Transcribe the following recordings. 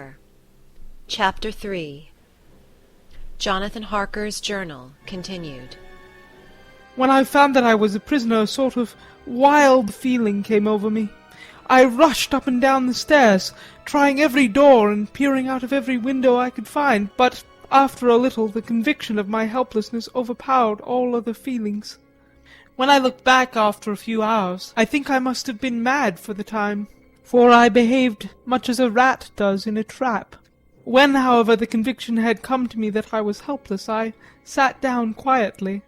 Stoker. Chapter 3. Jonathan Harker's Journal continued. When I found that I was a prisoner, a sort of wild feeling came over me. I rushed up and down the stairs, trying every door and peering out of every window I could find, but after a little the conviction of my helplessness overpowered all other feelings. When I look back after a few hours, I think I must have been mad for the time, for I behaved much as a rat does in a trap. When, however, the conviction had come to me that I was helpless, I sat down quietly,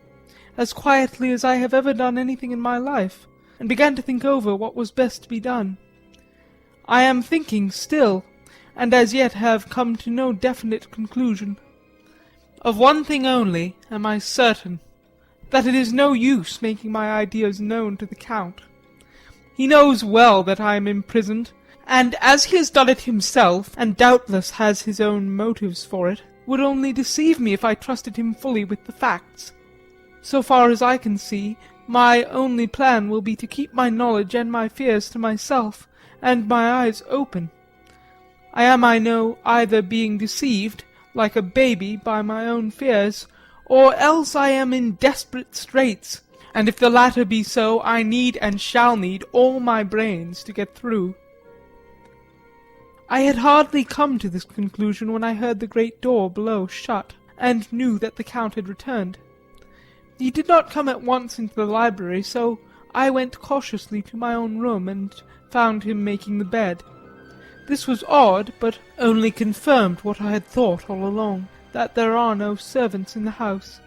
as quietly as I have ever done anything in my life, and began to think over what was best to be done. I am thinking still, and as yet have come to no definite conclusion. Of one thing only am I certain, that it is no use making my ideas known to the Count. He knows well that I am imprisoned, and as he has done it himself, and doubtless has his own motives for it, would only deceive me if I trusted him fully with the facts. So far as I can see, my only plan will be to keep my knowledge and my fears to myself, and my eyes open. I am, I know, either being deceived, like a baby, by my own fears, or else I am in desperate straits, and if the latter be so, I need and shall need all my brains to get through. I had hardly come to this conclusion when I heard the great door below shut, and knew that the Count had returned. He did not come at once into the library, so I went cautiously to my own room and found him making the bed. This was odd, but only confirmed what I had thought all along, that there are no servants in the house.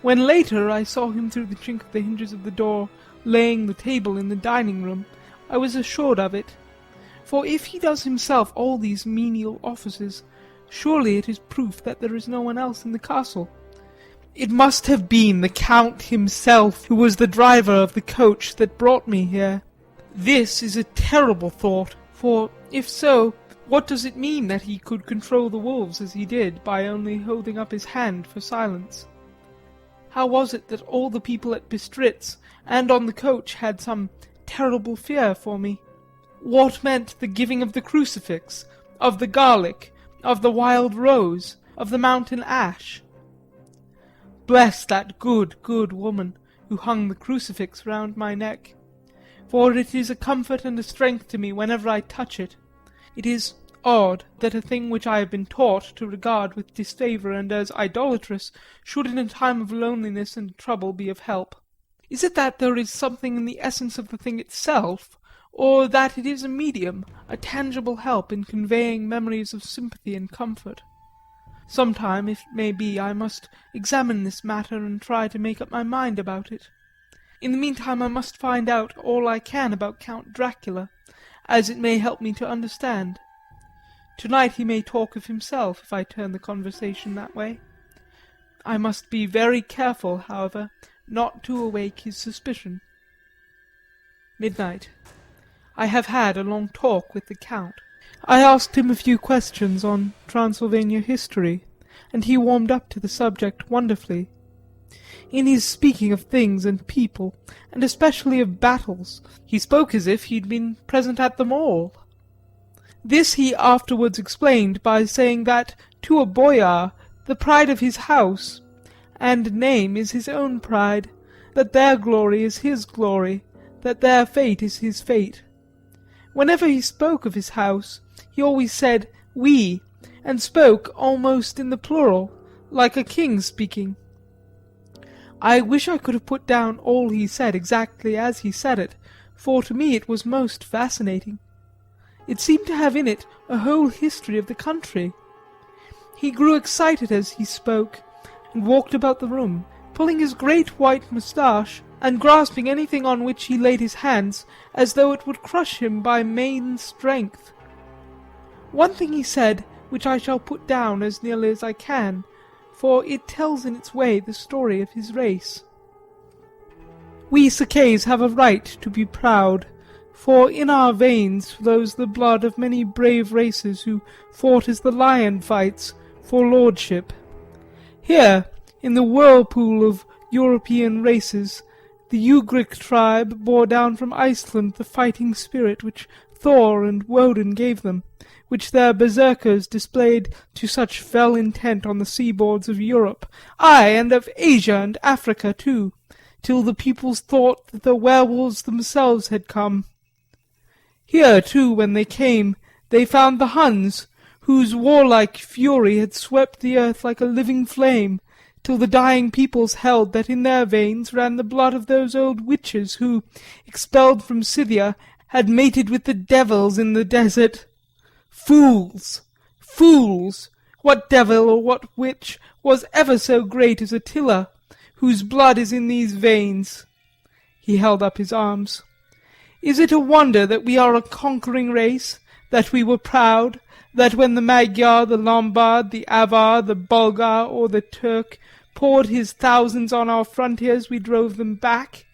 When later I saw him through the chink of the hinges of the door, laying the table in the dining-room, I was assured of it. For if he does himself all these menial offices, surely it is proof that there is no one else in the castle. It must have been the Count himself who was the driver of the coach that brought me here. This is a terrible thought, for if so, what does it mean that he could control the wolves as he did by only holding up his hand for silence? How was it that all the people at Bistritz and on the coach had some terrible fear for me? What meant the giving of the crucifix, of the garlic, of the wild rose, of the mountain ash? Bless that good, good woman who hung the crucifix round my neck, for it is a comfort and a strength to me whenever I touch it. It is odd that a thing which I have been taught to regard with disfavour and as idolatrous should in a time of loneliness and trouble be of help. Is it that there is something in the essence of the thing itself, or that it is a medium, a tangible help in conveying memories of sympathy and comfort? Sometime, if it may be, I must examine this matter and try to make up my mind about it. In the meantime I must find out all I can about Count Dracula, as it may help me to understand. Tonight he may talk of himself, if I turn the conversation that way. I must be very careful, however, not to awake his suspicion. Midnight. I have had a long talk with the Count. I asked him a few questions on Transylvania history, and he warmed up to the subject wonderfully. In his speaking of things and people, and especially of battles, he spoke as if he'd been present at them all. This he afterwards explained by saying that to a boyar the pride of his house and name is his own pride, that their glory is his glory, that their fate is his fate. Whenever he spoke of his house, he always said we, and spoke almost in the plural, like a king speaking. I wish I could have put down all he said exactly as he said it, for to me it was most fascinating. It seemed to have in it a whole history of the country. He grew excited as he spoke, and walked about the room, pulling his great white moustache, and grasping anything on which he laid his hands, as though it would crush him by main strength. One thing he said, which I shall put down as nearly as I can, for it tells in its way the story of his race. We Sakays have a right to be proud, for in our veins flows the blood of many brave races who fought as the lion fights for lordship. Here, in the whirlpool of European races, the Ugric tribe bore down from Iceland the fighting spirit which Thor and Woden gave them, which their berserkers displayed to such fell intent on the seaboards of Europe, ay, and of Asia and Africa too, till the peoples thought that the werewolves themselves had come. Here, too, when they came, they found the Huns, whose warlike fury had swept the earth like a living flame, till the dying peoples held that in their veins ran the blood of those old witches who, expelled from Scythia, had mated with the devils in the desert. Fools! Fools! What devil or what witch was ever so great as Attila, whose blood is in these veins? He held up his arms. Is it a wonder that we are a conquering race, that we were proud, that when the Magyar, the Lombard, the Avar, the Bulgar, or the Turk poured his thousands on our frontiers, we drove them back?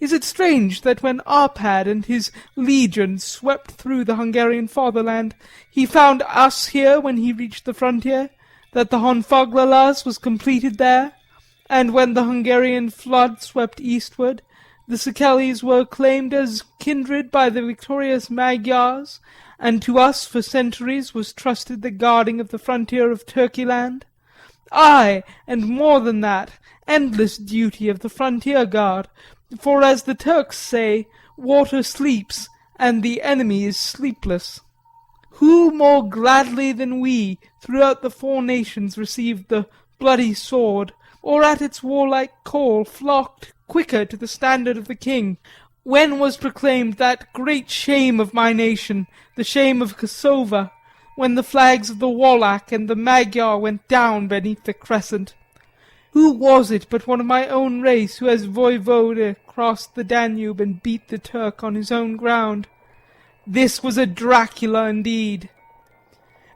Is it strange that when Arpad and his legions swept through the Hungarian fatherland, he found us here when he reached the frontier, that the Honfoglalas was completed there, and when the Hungarian flood swept eastward, the Szekelys were claimed as kindred by the victorious Magyars, and to us for centuries was trusted the guarding of the frontier of Turkeyland? Ay, and more than that, endless duty of the frontier guard, for as the Turks say, water sleeps, and the enemy is sleepless. Who more gladly than we throughout the four nations received the bloody sword, or at its warlike call flocked quicker to the standard of the king, when was proclaimed that great shame of my nation, the shame of Kosovo, when the flags of the Wallach and the Magyar went down beneath the crescent? Who was it but one of my own race who as voivode crossed the Danube and beat the Turk on his own ground? This was a Dracula indeed.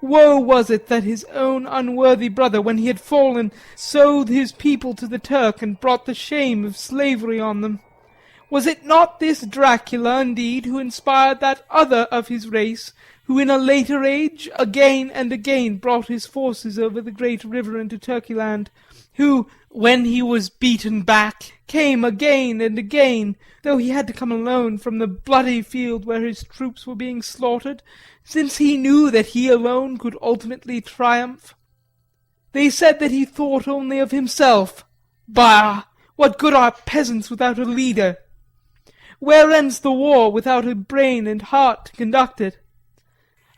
Woe was it that his own unworthy brother, when he had fallen, sold his people to the Turk and brought the shame of slavery on them. Was it not this Dracula, indeed, who inspired that other of his race, who in a later age again and again brought his forces over the great river into Turkeyland, who, when he was beaten back, came again and again, though he had to come alone from the bloody field where his troops were being slaughtered, since he knew that he alone could ultimately triumph? They said that he thought only of himself. Bah! What good are peasants without a leader? Where ends the war without a brain and heart to conduct it?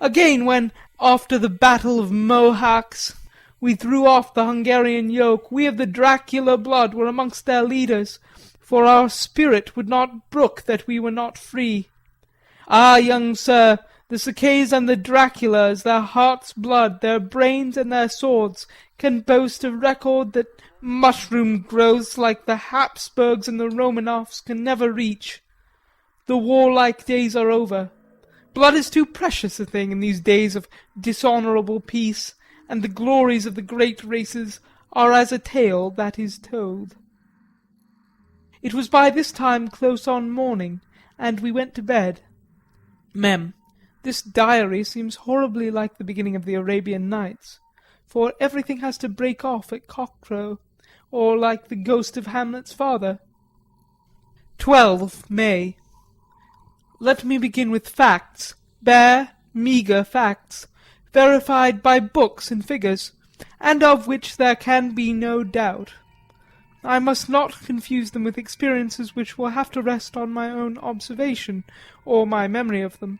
Again, when, after the battle of Mohacs, we threw off the Hungarian yoke, we of the Dracula blood were amongst their leaders, for our spirit would not brook that we were not free. Ah, young sir, the Szekelys and the Draculas, their heart's blood, their brains and their swords, can boast a record that mushroom growths like the Habsburgs and the Romanovs can never reach. The warlike days are over. Blood is too precious a thing in these days of dishonourable peace, and the glories of the great races are as a tale that is told. It was by this time close on morning, and we went to bed. Mem, this diary seems horribly like the beginning of the Arabian Nights, for everything has to break off at cockcrow, or like the ghost of Hamlet's father. 12 May. Let me begin with facts, bare, meagre facts, verified by books and figures, and of which there can be no doubt. I must not confuse them with experiences which will have to rest on my own observation, or my memory of them.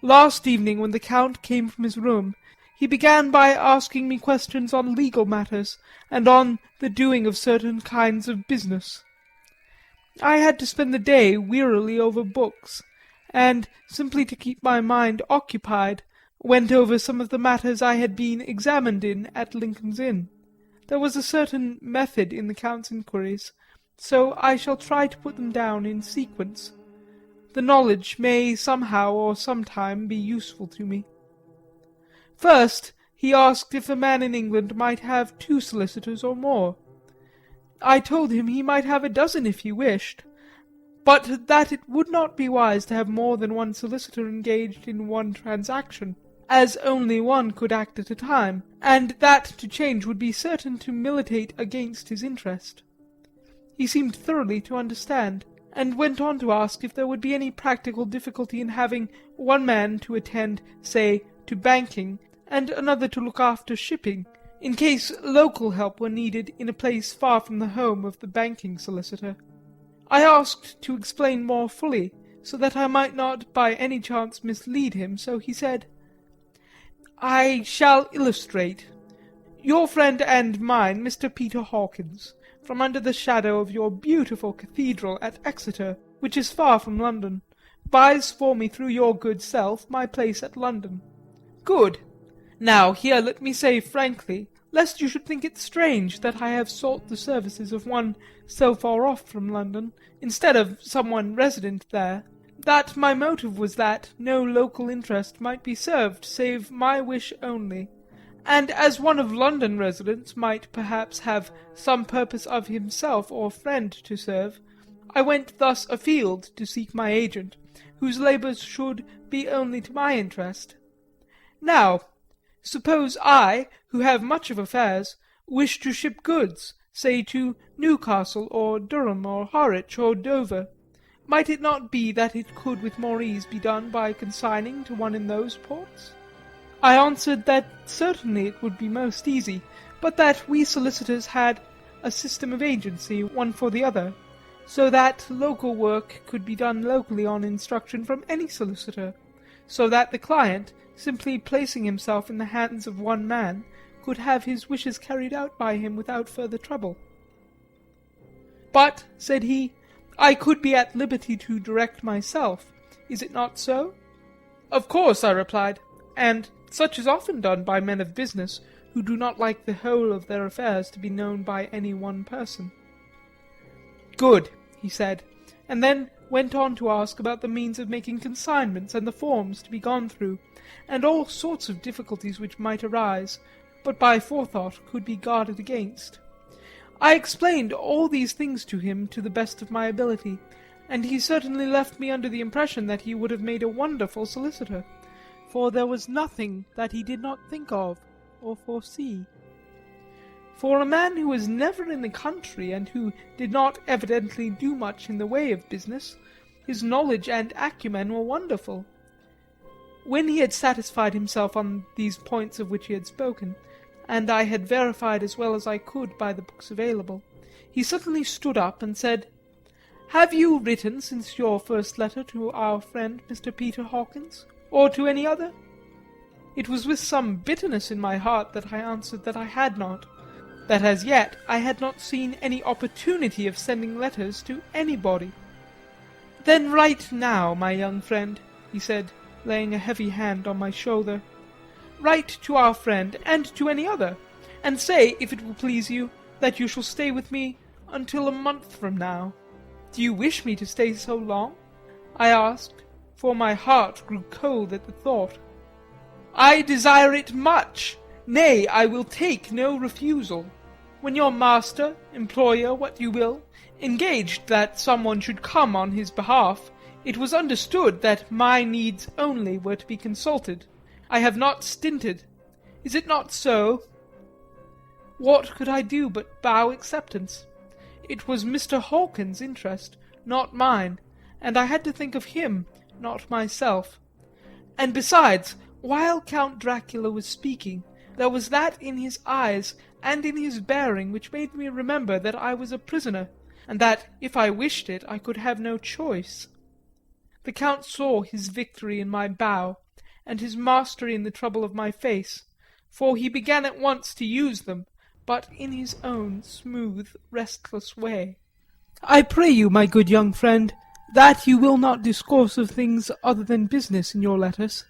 Last evening, when the Count came from his room, he began by asking me questions on legal matters, and on the doing of certain kinds of business. I had to spend the day wearily over books, and, simply to keep my mind occupied, went over some of the matters I had been examined in at Lincoln's Inn. There was a certain method in the Count's inquiries, so I shall try to put them down in sequence. The knowledge may somehow or sometime be useful to me. First, he asked if a man in England might have 2 solicitors or more. I told him he might have a dozen if he wished, but that it would not be wise to have more than one solicitor engaged in one transaction, as only one could act at a time, and that to change would be certain to militate against his interest. He seemed thoroughly to understand, and went on to ask if there would be any practical difficulty in having one man to attend, say, to banking, and another to look after shipping, in case local help were needed in a place far from the home of the banking solicitor. I asked to explain more fully, so that I might not by any chance mislead him, so he said, "I shall illustrate. Your friend and mine, Mr. Peter Hawkins, from under the shadow of your beautiful cathedral at Exeter, which is far from London, buys for me through your good self my place at London. Good. Now here let me say frankly, lest you should think it strange that I have sought the services of one so far off from London, instead of some one resident there, that my motive was that no local interest might be served save my wish only, and as one of London residents might perhaps have some purpose of himself or friend to serve, I went thus afield to seek my agent, whose labours should be only to my interest. Now, suppose I, who have much of affairs, wish to ship goods, say to Newcastle or Durham or Harwich or Dover, might it not be that it could with more ease be done by consigning to one in those ports? I answered that certainly it would be most easy, but that we solicitors had a system of agency, one for the other, so that local work could be done locally on instruction from any solicitor, so that the client, simply placing himself in the hands of one man, could have his wishes carried out by him without further trouble. But, said he, I could be at liberty to direct myself. Is it not so? Of course, I replied, and such is often done by men of business who do not like the whole of their affairs to be known by any one person. Good, he said, and then went on to ask about the means of making consignments and the forms to be gone through, and all sorts of difficulties which might arise, but by forethought could be guarded against. I explained all these things to him to the best of my ability, and he certainly left me under the impression that he would have made a wonderful solicitor, for there was nothing that he did not think of or foresee. For a man who was never in the country, and who did not evidently do much in the way of business, his knowledge and acumen were wonderful. When he had satisfied himself on these points of which he had spoken, and I had verified as well as I could by the books available, he suddenly stood up and said, "Have you written since your first letter to our friend Mr. Peter Hawkins, or to any other?" It was with some bitterness in my heart that I answered that I had not, that as yet I had not seen any opportunity of sending letters to anybody. "Then write now, my young friend," he said, laying a heavy hand on my shoulder. "Write to our friend, and to any other, and say, if it will please you, that you shall stay with me until a month from now." "Do you wish me to stay so long?" I asked, for my heart grew cold at the thought. "I desire it much. Nay, I will take no refusal. When your master, employer, what you will, engaged that someone should come on his behalf, it was understood that my needs only were to be consulted. I have not stinted. Is it not so?" What could I do but bow acceptance? It was Mr. Hawkins' interest, not mine, and I had to think of him, not myself. And besides, while Count Dracula was speaking, there was that in his eyes and in his bearing which made me remember that I was a prisoner, and that, if I wished it, I could have no choice. The Count saw his victory in my bow, and his mastery in the trouble of my face, for he began at once to use them, but in his own smooth, restless way. "I pray you, my good young friend, that you will not discourse of things other than business in your letters.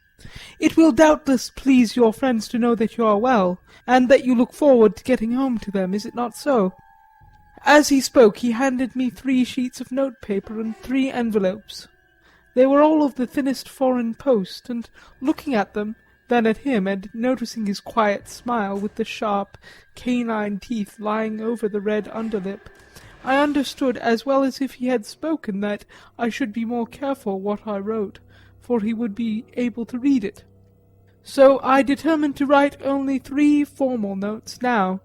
It will doubtless please your friends to know that you are well, and that you look forward to getting home to them, is it not so?" As he spoke he handed me 3 sheets of note-paper and 3 envelopes. They were all of the thinnest foreign post, and looking at them, then at him, and noticing his quiet smile with the sharp, canine teeth lying over the red underlip, I understood as well as if he had spoken that I should be more careful what I wrote, for he would be able to read it. So I determined to write only 3 formal notes now,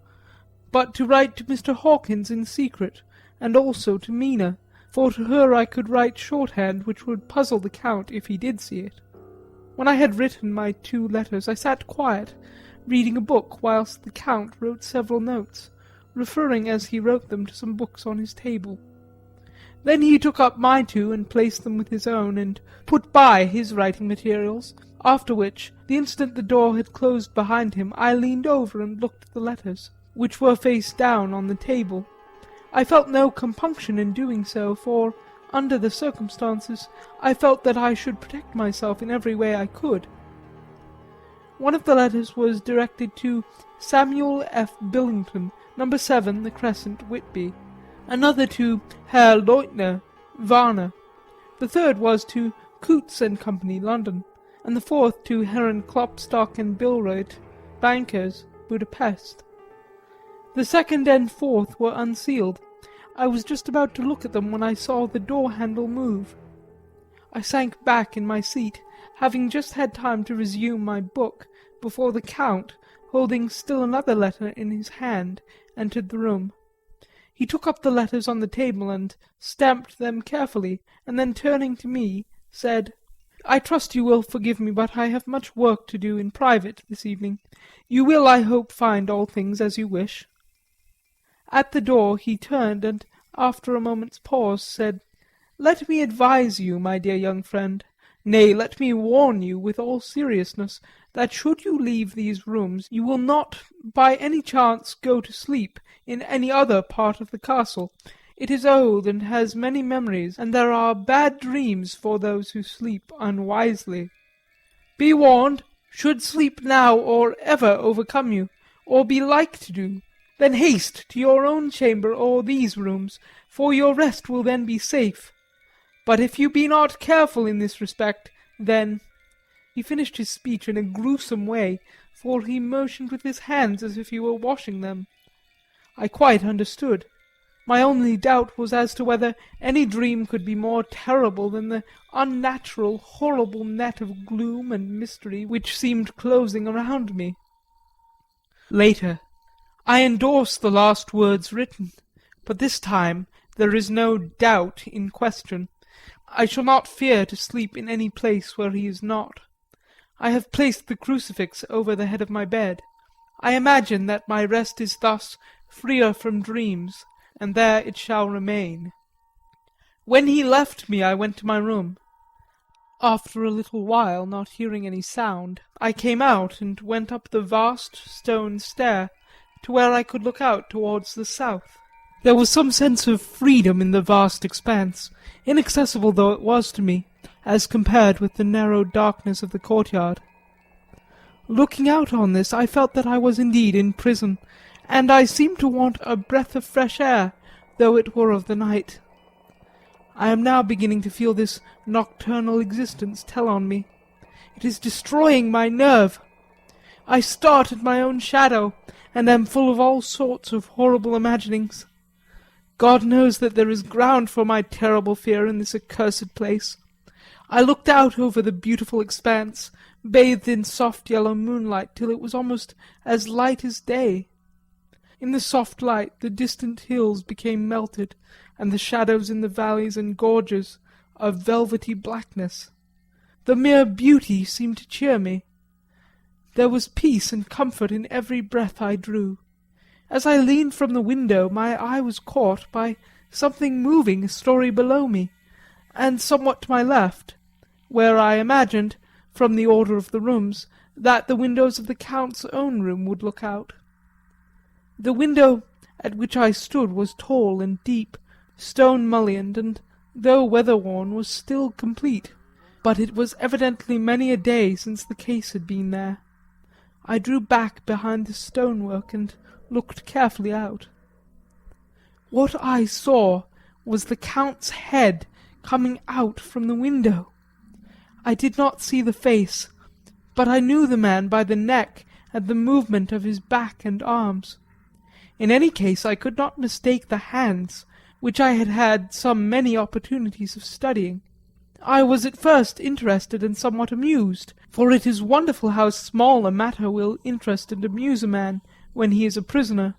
but to write to Mr. Hawkins in secret, and also to Mina, for to her I could write shorthand which would puzzle the Count if he did see it. When I had written my 2 letters, I sat quiet, reading a book, whilst the Count wrote several notes, referring as he wrote them to some books on his table. Then he took up my 2 and placed them with his own, and put by his writing materials, after which, the instant the door had closed behind him, I leaned over and looked at the letters, which were face down on the table. I felt no compunction in doing so, for, under the circumstances, I felt that I should protect myself in every way I could. One of the letters was directed to Samuel F. Billington, No. 7, The Crescent, Whitby, another to Herr Leutner, Varna, the third was to Coutts and Company, London, and the fourth to Herren Klopstock and Billroyd, bankers, Budapest. The second and fourth were unsealed. I was just about to look at them when I saw the door-handle move. I sank back in my seat, having just had time to resume my book, before the Count, holding still another letter in his hand, entered the room. He took up the letters on the table and stamped them carefully, and then turning to me, said, "I trust you will forgive me, but I have much work to do in private this evening. You will, I hope, find all things as you wish." At the door he turned, and after a moment's pause said, "Let me advise you, my dear young friend, nay, let me warn you with all seriousness, that should you leave these rooms, you will not by any chance go to sleep in any other part of the castle. It is old and has many memories, and there are bad dreams for those who sleep unwisely. Be warned, should sleep now or ever overcome you, or be like to do, then haste to your own chamber or these rooms, for your rest will then be safe. But if you be not careful in this respect, then—" He finished his speech in a gruesome way, for he motioned with his hands as if he were washing them. I quite understood. My only doubt was as to whether any dream could be more terrible than the unnatural, horrible net of gloom and mystery which seemed closing around me. Later. I endorse the last words written, but this time there is no doubt in question. I shall not fear to sleep in any place where he is not. I have placed the crucifix over the head of my bed. I imagine that my rest is thus freer from dreams, and there it shall remain. When he left me I went to my room. After a little while, not hearing any sound, I came out and went up the vast stone stair to where I could look out towards the south. There was some sense of freedom in the vast expanse, inaccessible though it was to me, as compared with the narrow darkness of the courtyard. Looking out on this, I felt that I was indeed in prison, and I seemed to want a breath of fresh air, though it were of the night. I am now beginning to feel this nocturnal existence tell on me. It is destroying my nerve. I start at my own shadow, and am full of all sorts of horrible imaginings. God knows that there is ground for my terrible fear in this accursed place. I looked out over the beautiful expanse, bathed in soft yellow moonlight, till it was almost as light as day. In the soft light the distant hills became melted, and the shadows in the valleys and gorges of velvety blackness. The mere beauty seemed to cheer me. There was peace and comfort in every breath I drew. As I leaned from the window my eye was caught by something moving a story below me, and somewhat to my left, where I imagined, from the order of the rooms, that the windows of the Count's own room would look out. The window at which I stood was tall and deep, stone-mullioned, and, though weather-worn, was still complete, but it was evidently many a day since the case had been there. I drew back behind the stonework and looked carefully out. What I saw was the Count's head coming out from the window. I did not see the face, but I knew the man by the neck and the movement of his back and arms. In any case I could not mistake the hands, which I had had some many opportunities of studying. I was at first interested and somewhat amused, for it is wonderful how small a matter will interest and amuse a man when he is a prisoner.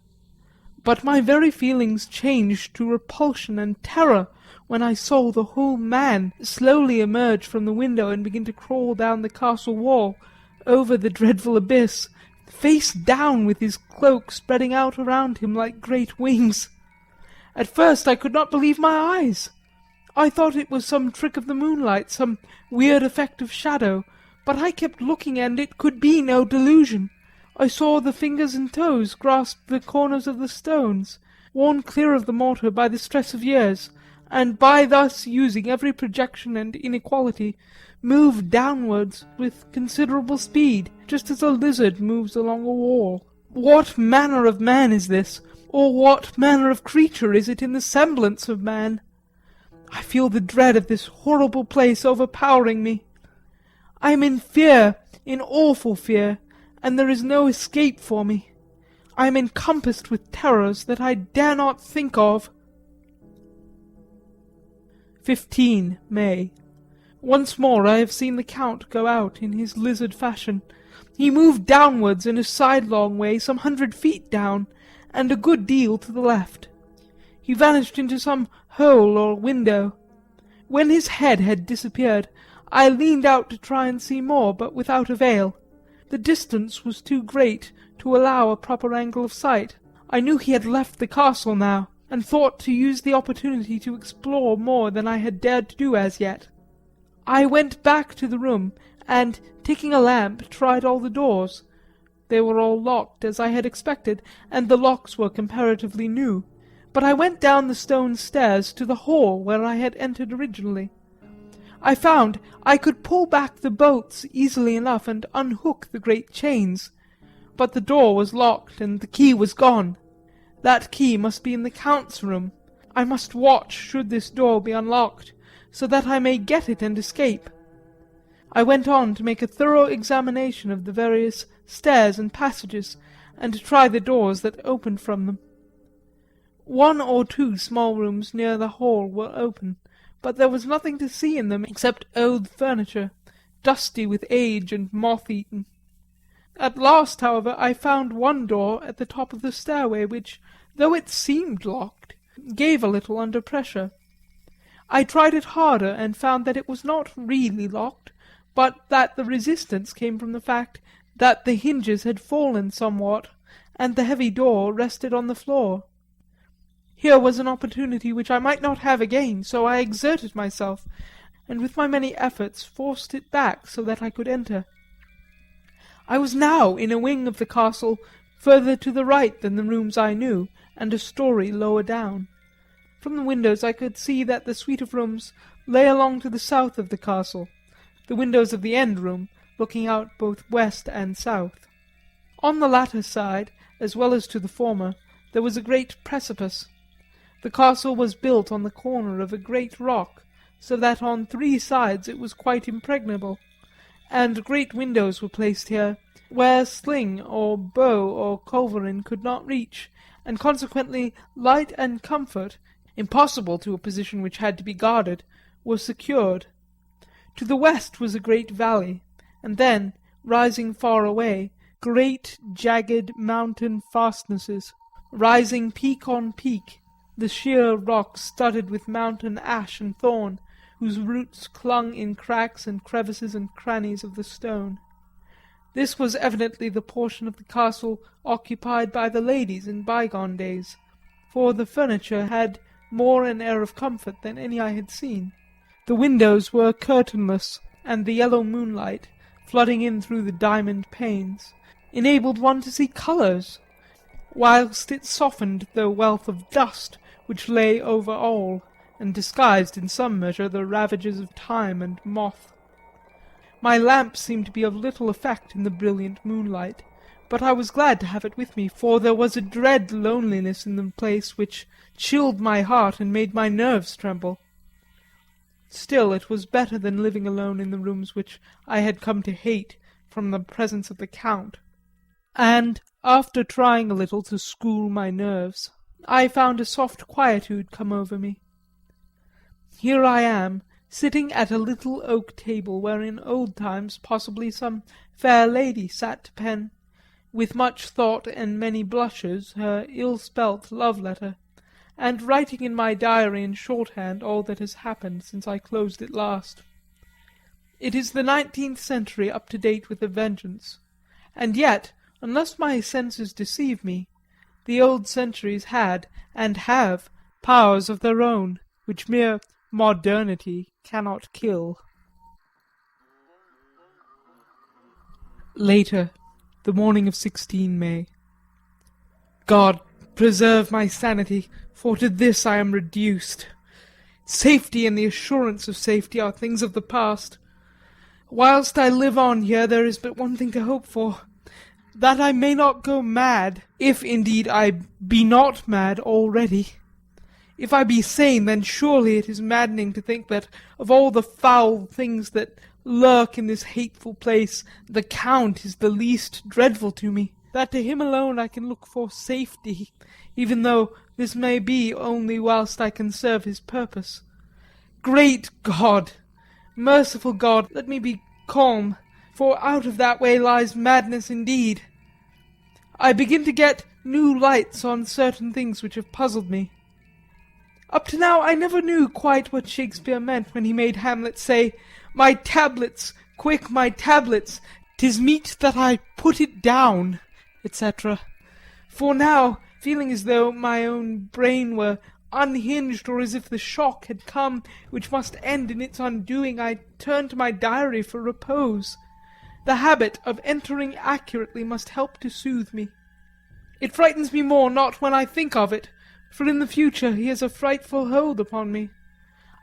But my very feelings changed to repulsion and terror when I saw the whole man slowly emerge from the window and begin to crawl down the castle wall, over the dreadful abyss, face down with his cloak spreading out around him like great wings. At first I could not believe my eyes. I thought it was some trick of the moonlight, some weird effect of shadow, but I kept looking and it could be no delusion. I saw the fingers and toes grasp the corners of the stones, worn clear of the mortar by the stress of years, and by thus using every projection and inequality, move downwards with considerable speed, just as a lizard moves along a wall. What manner of man is this, or what manner of creature is it in the semblance of man? I feel the dread of this horrible place overpowering me. I am in fear, in awful fear, and there is no escape for me. I am encompassed with terrors that I dare not think of. 15 May. Once more I have seen the Count go out in his lizard fashion. He moved downwards in a sidelong way some 100 feet down, and a good deal to the left. He vanished into some hole or window. When his head had disappeared, I leaned out to try and see more, but without avail. The distance was too great to allow a proper angle of sight. I knew he had left the castle now, and thought to use the opportunity to explore more than I had dared to do as yet. I went back to the room, and, taking a lamp, tried all the doors. They were all locked, as I had expected, and the locks were comparatively new. But I went down the stone stairs to the hall where I had entered originally. I found I could pull back the bolts easily enough and unhook the great chains, but the door was locked and the key was gone. That key must be in the Count's room. I must watch should this door be unlocked, so that I may get it and escape. I went on to make a thorough examination of the various stairs and passages, and to try the doors that opened from them. One or two small rooms near the hall were open, but there was nothing to see in them except old furniture, dusty with age and moth-eaten. At last, however, I found one door at the top of the stairway which, though it seemed locked, gave a little under pressure. I tried it harder and found that it was not really locked, but that the resistance came from the fact that the hinges had fallen somewhat, and the heavy door rested on the floor. Here was an opportunity which I might not have again, so I exerted myself, and with my many efforts forced it back so that I could enter. I was now in a wing of the castle further to the right than the rooms I knew, and a story lower down. From the windows I could see that the suite of rooms lay along to the south of the castle, the windows of the end room looking out both west and south. On the latter side, as well as to the former, there was a great precipice. The castle was built on the corner of a great rock, so that on 3 sides it was quite impregnable, and great windows were placed here, where sling or bow or culverin could not reach, and consequently light and comfort, impossible to a position which had to be guarded, were secured. To the west was a great valley, and then, rising far away, great jagged mountain fastnesses, rising peak on peak, the sheer rock studded with mountain ash and thorn, whose roots clung in cracks and crevices and crannies of the stone. This was evidently the portion of the castle occupied by the ladies in bygone days, for the furniture had more an air of comfort than any I had seen. The windows were curtainless, and the yellow moonlight, flooding in through the diamond panes, enabled one to see colours, whilst it softened the wealth of dust which lay over all, and disguised in some measure the ravages of time and moth. My lamp seemed to be of little effect in the brilliant moonlight, but I was glad to have it with me, for there was a dread loneliness in the place which chilled my heart and made my nerves tremble. Still, it was better than living alone in the rooms which I had come to hate from the presence of the Count. And, after trying a little to school my nerves, I found a soft quietude come over me. Here I am, sitting at a little oak table where in old times possibly some fair lady sat to pen, with much thought and many blushes, her ill-spelt love-letter, and writing in my diary in shorthand all that has happened since I closed it last. It is the 19th century up to date with a vengeance, and yet, unless my senses deceive me, the old centuries had, and have, powers of their own, which mere modernity cannot kill. Later, the morning of 16 May. God preserve my sanity, for to this I am reduced. Safety and the assurance of safety are things of the past. Whilst I live on here there is but one thing to hope for, that I may not go mad, if indeed I be not mad already. If I be sane, then surely it is maddening to think that of all the foul things that lurk in this hateful place, the Count is the least dreadful to me, that to him alone I can look for safety, even though this may be only whilst I can serve his purpose. Great God! Merciful God, let me be calm, for out of that way lies madness indeed. I begin to get new lights on certain things which have puzzled me. Up to now I never knew quite what Shakespeare meant when he made Hamlet say, "My tablets, quick, my tablets, 'tis meet that I put it down," etc. For now, feeling as though my own brain were unhinged, or as if the shock had come which must end in its undoing, I turn to my diary for repose. The habit of entering accurately must help to soothe me. It frightens me more not when I think of it, for in the future he has a frightful hold upon me.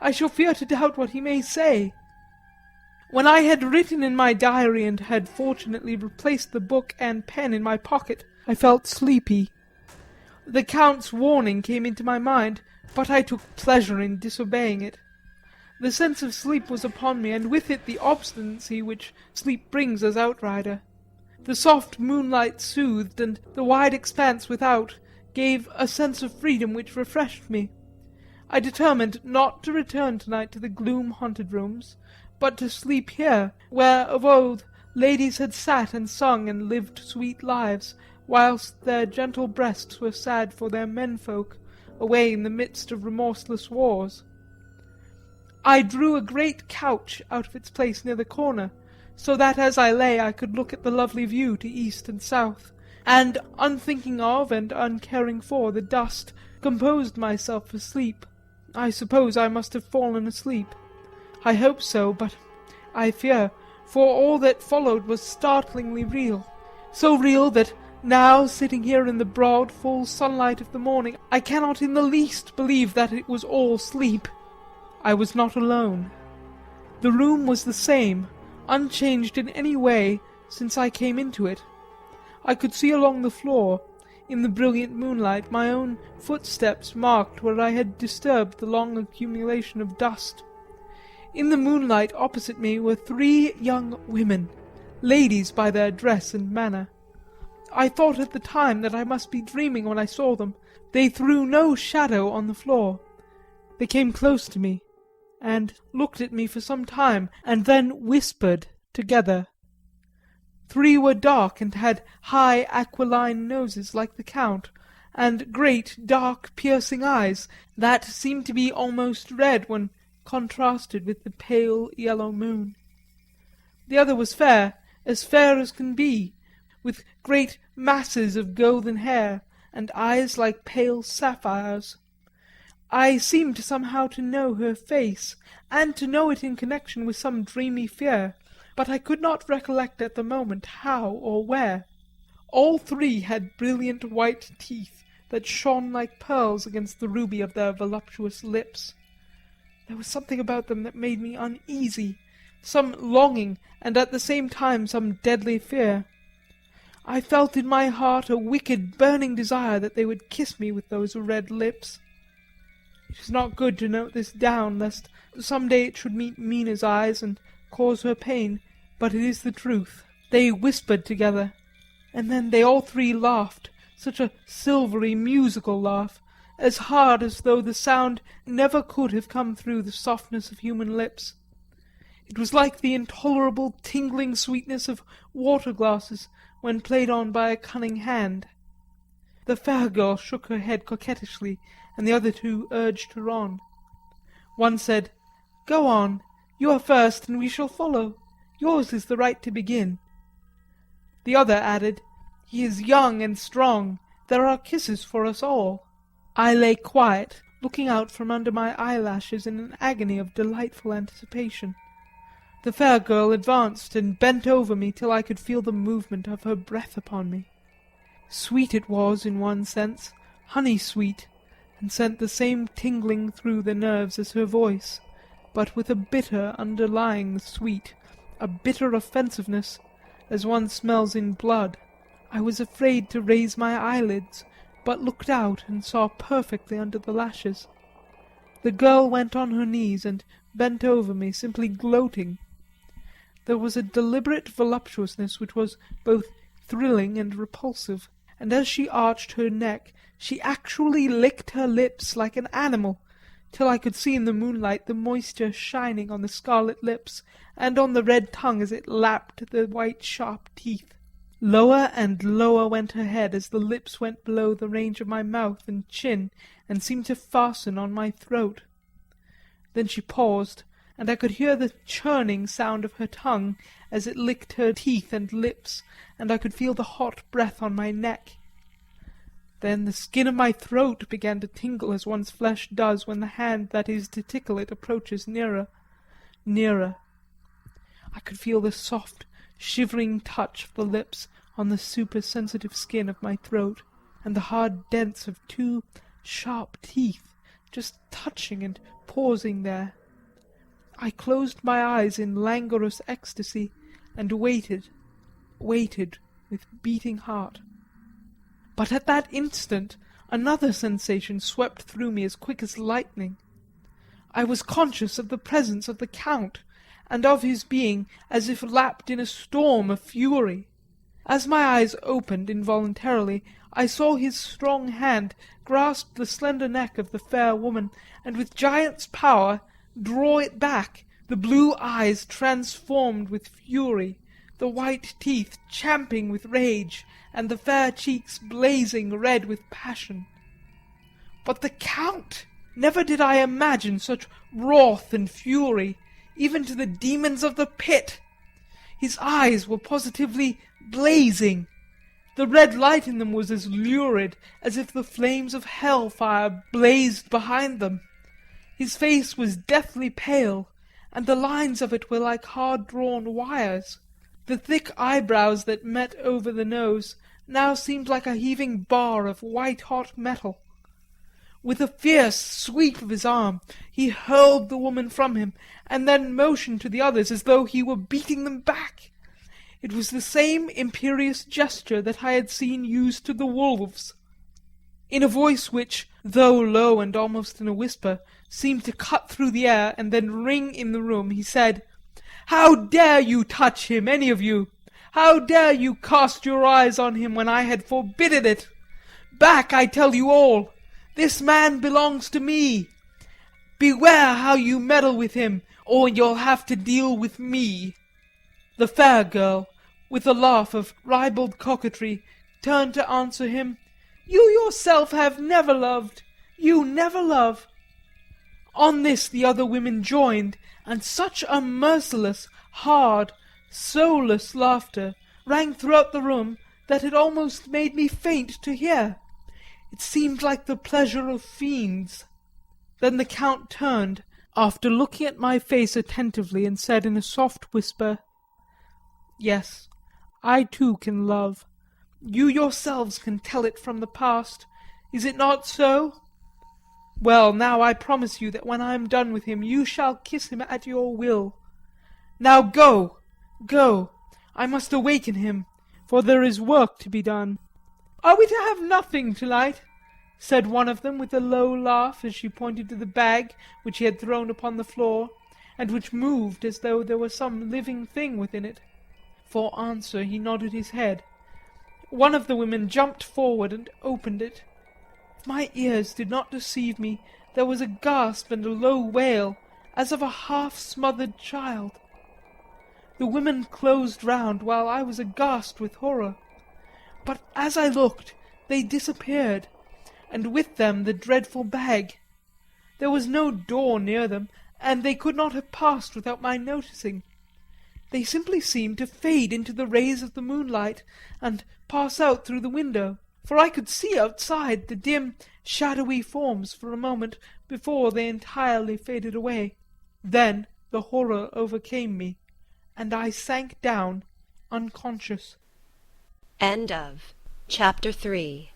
I shall fear to doubt what he may say. When I had written in my diary and had fortunately replaced the book and pen in my pocket, I felt sleepy. The Count's warning came into my mind, but I took pleasure in disobeying it. The sense of sleep was upon me, and with it the obstinacy which sleep brings as outrider. The soft moonlight soothed, and the wide expanse without gave a sense of freedom which refreshed me. I determined not to return tonight to the gloom-haunted rooms, but to sleep here, where of old ladies had sat and sung and lived sweet lives, whilst their gentle breasts were sad for their menfolk, away in the midst of remorseless wars. I drew a great couch out of its place near the corner, so that as I lay I could look at the lovely view to east and south, and, unthinking of and uncaring for the dust, composed myself for sleep. I suppose I must have fallen asleep. I hope so, but I fear, for all that followed was startlingly real, so real that now, sitting here in the broad, full sunlight of the morning, I cannot in the least believe that it was all sleep. I was not alone. The room was the same, unchanged in any way since I came into it. I could see along the floor, in the brilliant moonlight, my own footsteps marked where I had disturbed the long accumulation of dust. In the moonlight opposite me were 3 young women, ladies by their dress and manner. I thought at the time that I must be dreaming when I saw them. They threw no shadow on the floor. They came close to me, and looked at me for some time, and then whispered together. 3 were dark, and had high aquiline noses like the Count, and great dark piercing eyes, that seemed to be almost red when contrasted with the pale yellow moon. The other was fair as can be, with great masses of golden hair, and eyes like pale sapphires. I seemed somehow to know her face, and to know it in connection with some dreamy fear, but I could not recollect at the moment how or where. All 3 had brilliant white teeth that shone like pearls against the ruby of their voluptuous lips. There was something about them that made me uneasy, some longing, and at the same time some deadly fear. I felt in my heart a wicked, burning desire that they would kiss me with those red lips. It is not good to note this down, lest some day it should meet Mina's eyes and cause her pain, but it is the truth. They whispered together, and then they all 3 laughed, such a silvery, musical laugh, as hard as though the sound never could have come through the softness of human lips. It was like the intolerable tingling sweetness of water glasses when played on by a cunning hand. The fair girl shook her head coquettishly, and the other two urged her on. One said, "Go on, you are first and we shall follow. Yours is the right to begin." The other added, "He is young and strong, there are kisses for us all." I lay quiet, looking out from under my eyelashes in an agony of delightful anticipation. The fair girl advanced and bent over me till I could feel the movement of her breath upon me. Sweet it was in one sense, honey-sweet, and sent the same tingling through the nerves as her voice, but with a bitter underlying sweet, a bitter offensiveness, as one smells in blood. I was afraid to raise my eyelids, but looked out and saw perfectly under the lashes. The girl went on her knees and bent over me, simply gloating. There was a deliberate voluptuousness which was both thrilling and repulsive, and as she arched her neck she actually licked her lips like an animal, till I could see in the moonlight the moisture shining on the scarlet lips and on the red tongue as it lapped the white sharp teeth. Lower and lower went her head as the lips went below the range of my mouth and chin and seemed to fasten on my throat. Then she paused, and I could hear the churning sound of her tongue as it licked her teeth and lips, and I could feel the hot breath on my neck. Then the skin of my throat began to tingle as one's flesh does when the hand that is to tickle it approaches nearer, nearer. I could feel the soft, shivering touch of the lips on the super-sensitive skin of my throat, and the hard dents of two sharp teeth just touching and pausing there. I closed my eyes in languorous ecstasy and waited with beating heart. But at that instant another sensation swept through me as quick as lightning. I was conscious of the presence of the Count, and of his being as if lapped in a storm of fury. As my eyes opened involuntarily, I saw his strong hand grasp the slender neck of the fair woman, and with giant's power draw it back, the blue eyes transformed with fury, the white teeth champing with rage, and the fair cheeks blazing red with passion. But the Count! Never did I imagine such wrath and fury, even to the demons of the pit. His eyes were positively blazing. The red light in them was as lurid as if the flames of hell-fire blazed behind them. His face was deathly pale, and the lines of it were like hard-drawn wires. The thick eyebrows that met over the nose now seemed like a heaving bar of white-hot metal. With a fierce sweep of his arm he hurled the woman from him, and then motioned to the others as though he were beating them back. It was the same imperious gesture that I had seen used to the wolves. In a voice which, though low and almost in a whisper, seemed to cut through the air and then ring in the room, he said, "How dare you touch him, any of you? How dare you cast your eyes on him when I had forbidden it? Back, I tell you all! This man belongs to me. Beware how you meddle with him, or you'll have to deal with me." The fair girl, with a laugh of ribald coquetry, turned to answer him, "You yourself have never loved. You never love." On this the other women joined, and such a merciless, hard, soulless laughter rang throughout the room that it almost made me faint to hear. It seemed like the pleasure of fiends. Then the Count turned, after looking at my face attentively, and said in a soft whisper, "Yes, I too can love. You yourselves can tell it from the past. Is it not so? Well, now I promise you that when I am done with him you shall kiss him at your will. Now go, go, I must awaken him, for there is work to be done." "Are we to have nothing to-night?" said one of them with a low laugh as she pointed to the bag which he had thrown upon the floor, and which moved as though there were some living thing within it. For answer he nodded his head. One of the women jumped forward and opened it. If my ears did not deceive me, there was a gasp and a low wail, as of a half-smothered child. The women closed round while I was aghast with horror. But as I looked, they disappeared, and with them the dreadful bag. There was no door near them, and they could not have passed without my noticing. They simply seemed to fade into the rays of the moonlight, and pass out through the window, for I could see outside the dim, shadowy forms for a moment before they entirely faded away. Then the horror overcame me, and I sank down unconscious. End of Chapter 3